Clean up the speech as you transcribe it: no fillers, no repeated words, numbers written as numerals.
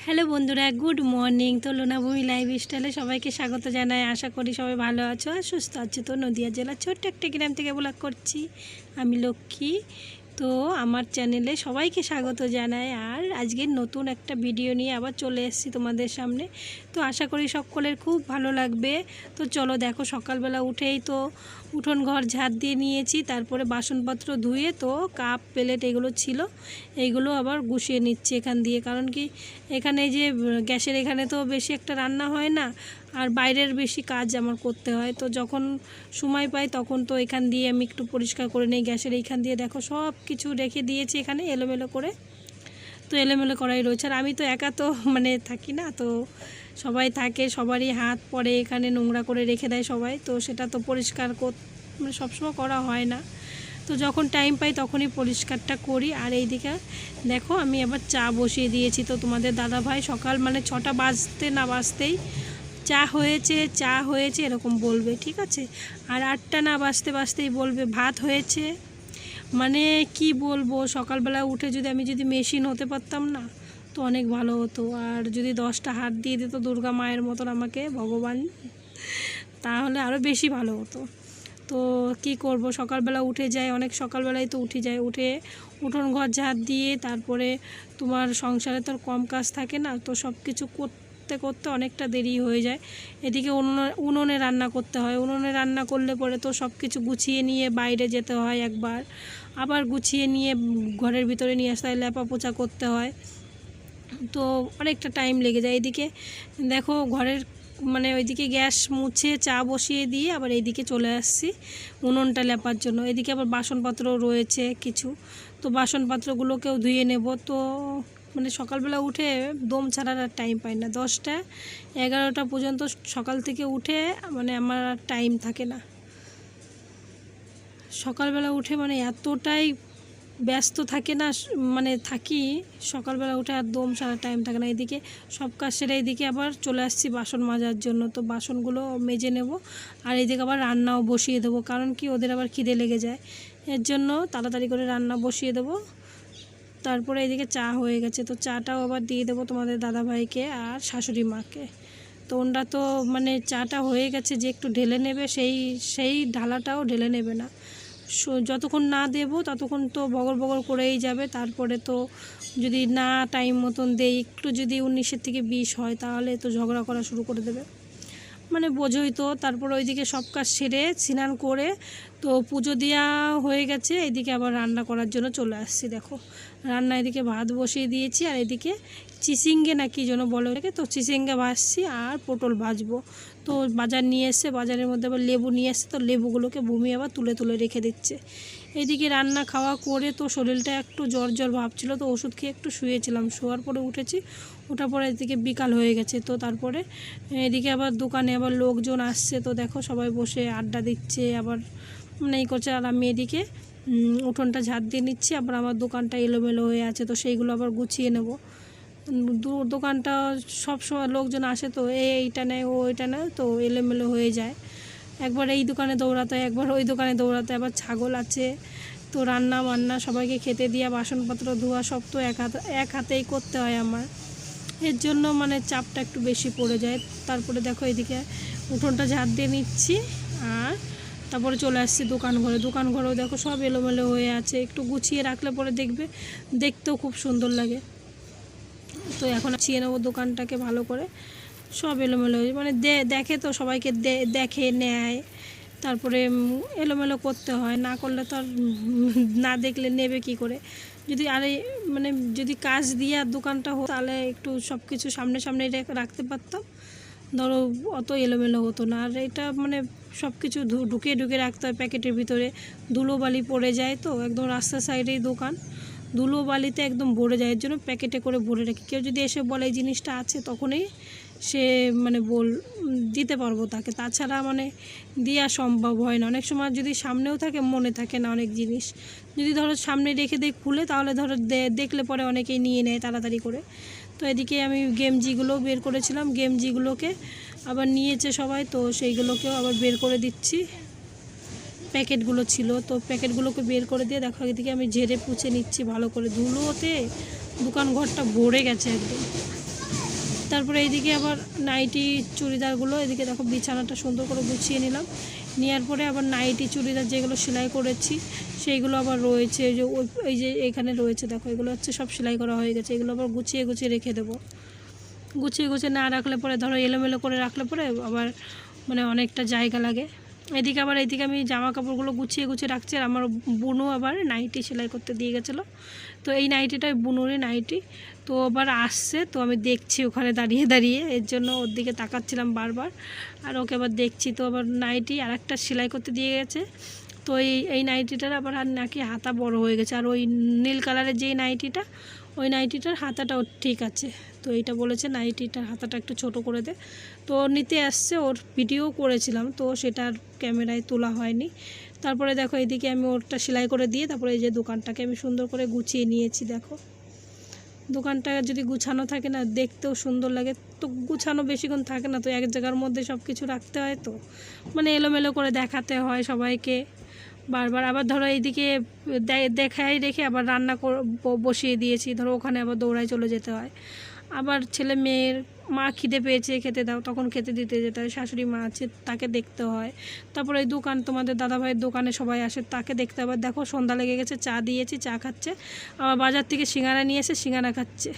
Hello বন্ধুরা, good morning. তো লোনাভূমি লাইফস্টাইলে সবাইকে স্বাগত জানাই। আশা করি সবাই ভালো আছো আর সুস্থ আছো। তো নদিয়া জেলার ছোট্ট একটা গ্রাম থেকে ব্লগ করছি আমি, লক্ষ্মী। তো আমার চ্যানেলে সবাইকে স্বাগত জানাই। আর আজকের নতুন একটা ভিডিও নিয়ে আবার চলে এসেছি তোমাদের সামনে। তো আশা করি সকলের খুব ভালো লাগবে। তো চলো দেখো, সকালবেলা উঠেই তো উঠোন ঘর ঝাড় দিয়ে নিয়েছি, তারপরে বাসনপত্র ধুয়ে তো কাপ প্লেট এগুলো ছিল, এইগুলো আবার গুছিয়ে নিচ্ছি এখান দিয়ে। কারণ কি, এখানে যে গ্যাসের এখানে তো বেশি একটা রান্না হয় না, আর বাইরের বেশি কাজ আমার করতে হয়। তো যখন সময় পাই তখন তো এখান দিয়ে আমি একটু পরিষ্কার করে নিই। গ্যাসের এইখান দিয়ে দেখো সব কিছু রেখে দিয়েছি এখানে এলোমেলো করে। তো এলোমেলো করাই রয়েছে। আর আমি তো একা তো থাকি না, তো সবাই থাকে, সবারই হাত পড়ে এখানে, নোংরা করে রেখে দেয় সবাই। তো সেটা তো পরিষ্কার সবসময় করা হয় না। তো যখন টাইম পাই তখনই পরিষ্কারটা করি। আর এইদিকে দেখো আমি আবার চা বসিয়ে দিয়েছি। তো তোমাদের দাদাভাই সকাল 6টা বাজতে না বাজতেই চা হয়েছে এরকম বলবে, ঠিক আছে। আর 8টা না বাজতেই বলবে ভাত হয়েছে। কি বলবো, সকালবেলা উঠে আমি যদি মেশিন হতে পারতাম না তো অনেক ভালো হতো। আর যদি 10টা হাত দিয়ে দিত দুর্গা মায়ের মতন আমাকে ভগবান, তাহলে আরও বেশি ভালো হতো। তো কি করব, সকালবেলা উঠে যায়, অনেক সকালবেলায় তো উঠে উঠোন ঘর ঝাড় দিয়ে তারপরে তোমার সংসারে তো কম কাজ থাকে না, তো সব কিছু করতে করতে অনেকটা দেরি হয়ে যায়। এদিকে উনুনে রান্না করতে হয়, উনুনে রান্না করলে পরে তো সব কিছু গুছিয়ে নিয়ে বাইরে যেতে হয় একবার, আবার গুছিয়ে নিয়ে ঘরের ভিতরে নিয়ে আসতে হয়, লেপা পোছা করতে হয়। তো অনেকটা টাইম লেগে যায়। এদিকে দেখো ঘরের ওইদিকে গ্যাস মুছে চা বসিয়ে দিয়ে আবার এইদিকে চলে আসছি উনুনটা লেপার জন্য। এদিকে আবার বাসনপত্র রয়েছে কিছু, তো বাসনপত্রগুলোকেও ধুয়ে নেব। তো সকালবেলা উঠে দম ছাড়ার আর টাইম পাই না। 10টা 11টা পর্যন্ত সকাল থেকে উঠে আমার আর টাইম থাকে না। সকালবেলা উঠে এতটাই ব্যস্ত থাকে না, থাকি সকালবেলা উঠে আর দম সারা টাইম থাকে না। এদিকে সব কাজ সেরে এদিকে আবার চলে আসছি বাসন মাজার জন্য। তো বাসনগুলো মেজে নেব আর এদিকে আবার রান্নাও বসিয়ে দেবো, কারণ কি ওদের আবার খিদে লেগে যায়, এর জন্য তাড়াতাড়ি করে রান্না বসিয়ে দেবো। তারপরে এদিকে চা হয়ে গেছে, তো চাটাও আবার দিয়ে দেবো তোমাদের দাদাভাইকে আর শাশুড়ি মাকে। তো ওনরা তো চাটা হয়ে গেছে, যে একটু ঢেলে নেবে, সেই ঢালাটাও ঢেলে নেবে না। যতক্ষণ না দেবো ততক্ষণ তো বগর বগর করেই যাবে। তারপরে তো যদি না টাইম মতন দেই, একটু যদি 19 থেকে 20 হয়, তাহলে তো ঝগড়া করা শুরু করে দেবে, বোঝোই তো। তারপর ওইদিকে সব কাজ সেরে স্নান করে তো পুজো দেওয়া হয়ে গেছে। এদিকে আবার রান্না করার জন্য চলে আসছি। দেখো রান্না, এদিকে ভাত বসিয়ে দিয়েছি আর এদিকে চিচিঙ্গে না কি যেন বলে ওটাকে, তো চিচিঙ্গে ভাজছি আর পটল ভাজবো। তো বাজার নিয়ে এসছে, বাজারের মধ্যে আবার লেবু নিয়ে এসছে, তো লেবুগুলোকে ভূমি আবার তুলে তুলে রেখে দিচ্ছে। এদিকে রান্না খাওয়া করে তো শরীরটা একটু জ্বর ভাবছিল, তো ওষুধ খেয়ে একটু শুয়েছিলাম, শোয়ার পরে উঠেছি, ওঠার পরে এদিকে বিকাল হয়ে গেছে। তো তারপরে এদিকে আবার দোকানে আবার লোকজন আসছে, তো দেখো সবাই বসে আড্ডা দিচ্ছে, আবার এই করছে। আর আমি এদিকে উঠোনটা ঝাড় দিয়ে নিচ্ছি, আবার আমার দোকানটা এলোমেলো হয়ে আছে, তো সেইগুলো আবার গুছিয়ে নেব। দোকানটা সব সময় লোকজন আসে, তো এইটা নেয় ওইটা নেয়, তো এলোমেলো হয়ে যায়। একবার এই দোকানে দৌড়াতে হয়, একবার ওই দোকানে দৌড়াতে হয়, আবার ছাগল আছে, তো রান্না বান্না সবাইকে খেতে দিয়া বাসনপত্র ধোয়া সব তো এক হাতেই করতে হয় আমার, এর জন্য চাপটা একটু বেশি পড়ে যায়। তারপরে দেখো এদিকে উঠোনটা ঝাড় দিয়ে নিচ্ছি আর তারপরে চলে আসছি দোকান ঘরেও দেখো সব এলোমেলো হয়ে আছে, একটু গুছিয়ে রাখলে পরে দেখতেও খুব সুন্দর লাগে। তো এখন গুছিয়ে নেবো দোকানটাকে ভালো করে, সব এলোমেলো দেখে তো সবাইকে দেখে নেয়, তারপরে এলোমেলো করতে হয়, না করলে তো আর না দেখলে নেবে কি করে। যদি যদি কাজ দিয়ে আর দোকানটা হতো তাহলে একটু সব কিছু সামনে রাখতে পারতাম, ধরো অত এলোমেলো হতো না। আর এটা সব কিছু ঢুকে রাখতে হয় প্যাকেটের ভিতরে, ধুলোবালি পড়ে যায়, তো একদম রাস্তার সাইডেই দোকান, ধুলোবালিতে একদম ভরে যায়, এর জন্য প্যাকেটে করে ভরে রাখি। কেউ যদি এসে বলে এই জিনিসটা আছে, তখনই সে দিতে পারবো তাকে, তাছাড়া দেওয়া সম্ভব হয় না। অনেক সময় যদি সামনেও থাকে মনে থাকে না অনেক জিনিস, যদি ধরো সামনে রেখে দেয় খুলে, তাহলে ধরো দেখলে পরে অনেকেই নিয়ে নেয় তাড়াতাড়ি করে। তো এদিকে আমি গেমজিগুলো বের করেছিলাম, গেমজিগুলোকে আবার নিয়েছে সবাই, তো সেইগুলোকেও আবার বের করে দিচ্ছি। প্যাকেটগুলো ছিল, তো প্যাকেটগুলোকে বের করে দিয়ে দেখো এদিকে আমি ঝেড়ে পুছে নিচ্ছি ভালো করে, ধুলোতে দোকান ঘরটা ভরে গেছে একদম। তারপরে এইদিকে আবার নাইটি চুড়িদারগুলো এদিকে দেখো বিছানাটা সুন্দর করে গুছিয়ে নিলাম। নেওয়ার পরে আবার নাইটি চুড়িদার যেগুলো সেলাই করেছি সেইগুলো আবার রয়েছে, এই যে এখানে রয়েছে দেখো, এগুলো হচ্ছে সব সেলাই করা হয়ে গেছে। এগুলো আবার গুছিয়ে গুছিয়ে রেখে দেবো। গুছিয়ে গুছিয়ে না রাখলে পরে ধরো এলোমেলো করে রাখলে পরে আবার মানে অনেকটা জায়গা লাগে। এদিকে আমি জামা কাপড়গুলো গুছিয়ে গুছিয়ে রাখছি। আর আমার বুনু আবার নাইটি সেলাই করতে দিয়ে গেছিলো, তো এই নাইটিটাই বুনুরই নাইটি। তো আবার আসছে, তো আমি দেখছি ওখানে দাঁড়িয়ে দাঁড়িয়ে, এর জন্য ওর দিকে তাকাচ্ছিলাম বারবার। আর ওকে আবার দেখছি, তো আবার নাইটি আর একটা সেলাই করতে দিয়ে গেছে। তো এই নাইটিটার আবার আর নাকি হাতা বড় হয়ে গেছে। আর ওই নীল কালারের যেই নাইটিটা, ওই নাইটিটার হাতাটাও ঠিক আছে। তো এইটা বলেছে নাইটিটার হাতাটা একটু ছোট করে দে। তো নিতে আসছে, ওর ভিডিও করেছিলাম, তো সেটা আর ক্যামেরায় তোলা হয়নি। তারপরে দেখো এদিকে আমি ওরটা সেলাই করে দিয়ে তারপরে এই যে দোকানটাকে আমি সুন্দর করে গুছিয়ে নিয়েছি। দেখো দোকানটা যদি গুছানো থাকে না দেখতেও সুন্দর লাগে, তো গুছানো বেশিক্ষণ থাকে না, তো এক জায়গার মধ্যে সব কিছু রাখতে হয়, তো মানে এলোমেলো করে দেখাতে হয় সবাইকে বারবার। আবার ধরো এইদিকে দেখাই রেখে আবার রান্না বসিয়ে দিয়েছি, ধরো ওখানে আবার দৌড়ায় চলে যেতে হয়। আবার ছেলে মেয়ের মা খিদে পেয়েছে খেতে দাও, তখন খেতে দিতে যেতে হয়। শাশুড়ি মা আছে তাকে দেখতে হয়। তারপরে এই দোকান, তোমাদের দাদাভাইয়ের দোকানে সবাই আসে তাকে দেখতে। আবার দেখো সন্ধ্যা লেগে গেছে, চা দিয়েছি, চা খাচ্ছে। আবার বাজার থেকে সিঙ্গারা নিয়ে এসে সিঙ্গারা খাচ্ছে।